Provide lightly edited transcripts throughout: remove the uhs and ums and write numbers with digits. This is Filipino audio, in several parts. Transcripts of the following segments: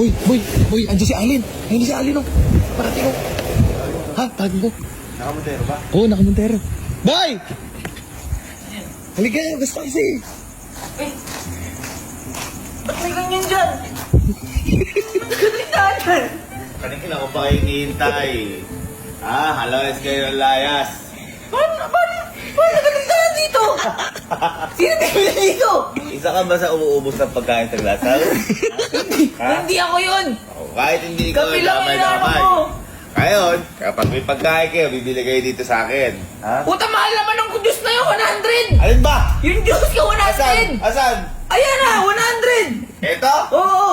Boy, andiyan si Alin. Ayun si Alin, oh. Parating, oh. Ha? Tawagin ko. Nakamontero ba? Oo, nakamontero. Boy! Halika, basta kasi. Ba't may ganyan dyan? Ba't ganyan? Kanina ko pa kayo hinihintay. Halayas kayo ng layas. Paano ganun ka dito? Sino tingin dito? Isa ka ba sa umuubos ng pagkain sa glasaw? Hindi ako yun. Kahit hindi ikaw Kami lang yung inaano damay-damay. ko. Ngayon, kapag may pagkain kayo, bibili kayo dito sa akin. Ha? Puta, mahal naman ng juice na yun, 100. Alin ba? Yung juice ka, 100. Asan? Ayan na, 100. Ito? Oo.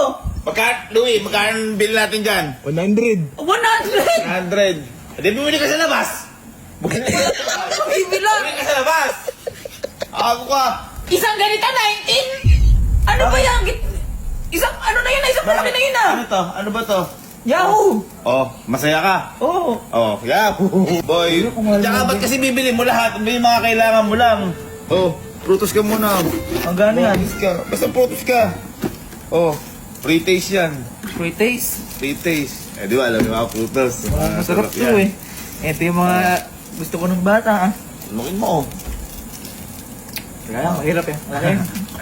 Louie, magkano bill natin dyan? 100. 100. 100. Hindi, bumili ka sa labas. Bibilang. Bumili ka sa labas. Ako ka. Isang ganito, 19. Ano ba yan? Isang, ano na yun? Isang malaki na yun ah. Ano to? Ano ba to? Yahoo! Oh, masaya ka? Oo. Oh, yeah. Boy. Tsaka ba't kasi bibili mo lahat? May mga kailangan mo lang. Oh, prutos ka muna. Ang gano yan? Prutos ka. Basta prutos ka. Oh, free taste yan. Free taste. Free taste. Eh, di ba, alam mo mga prutos. Masarap to eh. Ito yung mga gusto ko ng bata ah. Lukin mo. Teka lang, mahirap eh. Malaki.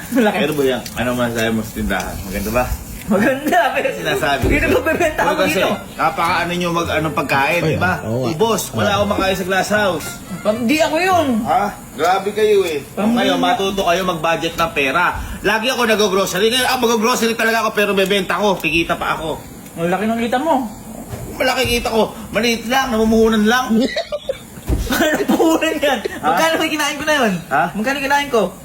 Malaki. Pero ba yan? Ano masasabi mo sa tindahan? Maganda ba? Maganda. Pero Sinasabi ko dito sa'yo. magbebenta ako Kasi, dito. napaka-ano nyo anong pagkain, Ay, di ba? oo nga. Ubos, wala akong makain sa glass house. Hindi ako yun. Ha? Grabe kayo eh. Kung kayo, matuto kayo mag-budget ng pera. Lagi ako nag-grocery. Ngayon, mag-grocery talaga ako pero bebenta ko. Kikita pa ako. Ang laki ng kita mo. Malaki kita ko. Maliit lang, namumuhunan lang. Ano puhunan yan? Magkano may kinain ko na yun? Ha? Magkano kinain ko?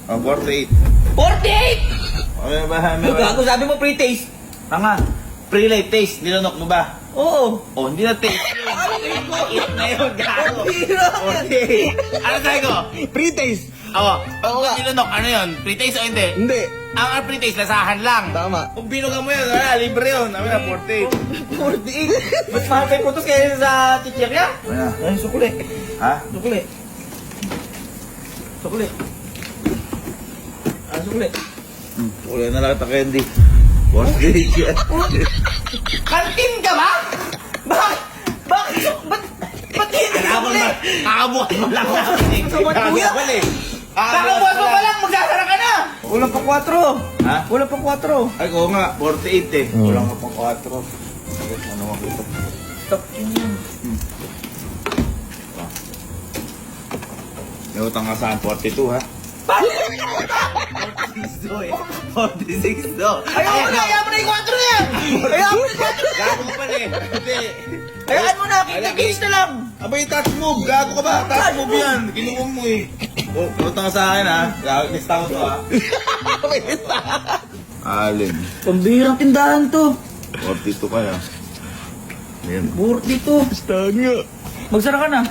Oh, 48. 48! Ano ba? Gago, sabi mo pre-taste. Tanga. Pre-light taste. Nilunok mo ba? Oo. Oh, hindi na taste yun. Maliit na yun, gago. Bira. 48. Ano sabi ko? Pre-taste. Oo nga. Nilunok, ano yun? Pre-taste o hindi? Hindi. Ang pre-taste, lasahan lang. Tama. Kung binuga mo yun, wala, libre yun. Sabi na, 48. 48. Mas mahal kayo putos kayo sa chichirya? Wala. Ay, sukuli. Ha? Sukuli. Sukuli. Ah, sukuli. Wala na lang ito, Candy. 48 yan. Kantin ka ba? Bakit? Bakit? Ba't hindi Alam mo sukuli? na, kakabukas mo lang natin. Kuya. Kakabukas mo pa lang, magsasara ka na! Wala pa 4. Ha? Wala pa 4. Ay, oo nga, 48 eh. Wala nga pang 4. Ano mo ito? Stop yun. May utang ka saan? 42 ha? Paano? 46 do eh. 46 do. Ayaw mo na, ayaw mo na yung 4 na yan! Ayaw mo na yung 4! Gago ka pala eh. Hindi. Hayaan mo na, kita-kits na lang! Abay, touch move. Gago ka ba? Touch move yan. Kinuha mo eh. Oh, utang ka sa akin ha. Lista ko to ha. Alin. Pambihirang tindahan to. 42 kaya. Ayan. 42. Tanga. Magsara ka na.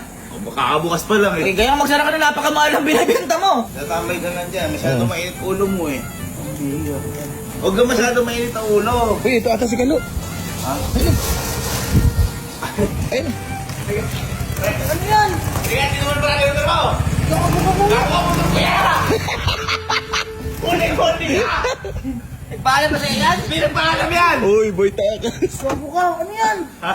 Kakabukas pa lang eh. Eh, kaya magsara ka na, napakamahal ang binibenta mo. Natambay ka lang dyan. Masyado mainit ulo mo eh. Huwag ka masyado mainit ang ulo. Uy, ito ata si Kalo. Ha? Ayun. Ano yan? Kaya hindi naman pala yung trabaho. Gago mo ng pera. Uli-uli ka. Nagpaalam ba sa'yo yan? Pinagpaalam yan. Uy, boy, takas. Sabo ka, ano yan? Ha?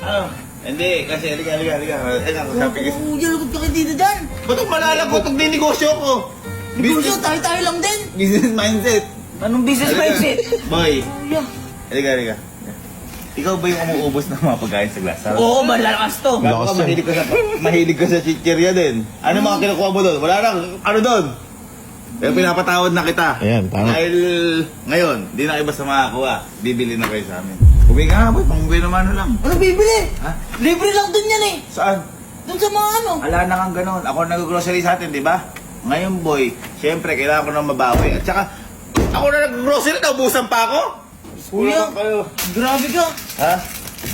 Ano? Hindi, kasi halika. Ayun, sabi kasi. Lugod ka kayo dito dyan. Ba't ang malalagot ang dinegosyo ko? Negosyo, tayo-tayo lang din. Business mindset. Anong business mindset? Boy, Kuya. halika. Ikaw ba yung umuubos ng mga pagkain sa glass house? Oo, malakas to. Gago ka, mahilig ka sa chichirya din. Ano mga kinukuha mo doon? Wala lang. Ano doon? Pero pinapatawad na kita. Ayan, tama. Dahil ngayon, di na kayo basta makakuha. Bibili na kayo sa amin. Uwi ka nga, boy. Pang-uwi naman lang. Ano bibili? Ha? Libre lang dun yan eh. Saan? Dun sa mga ano. Ala na kang ganun. Ako nag-grocery sa atin, di ba? Ngayon, boy, syempre, kailangan ko nang mabawi. At saka, ako na nag-grocery, naubusan pa ako. Kuya, Kulang kayo. grabe ka. Ha?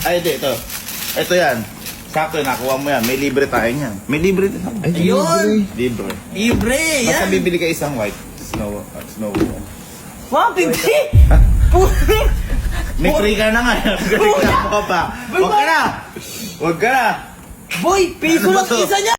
Ay, ito. Ito yan. Sakto, nakuha mo yan. May libre tayo niyan. May libre din ako. Ayun. Libre. Libre, Basta yan. bibili ka isang white. Snow. 150. Ha? Puro. May free ka na nga. Nagreklamo ka pa. Huwag ka na. Boy, piso Ano ba lang to? isa niya.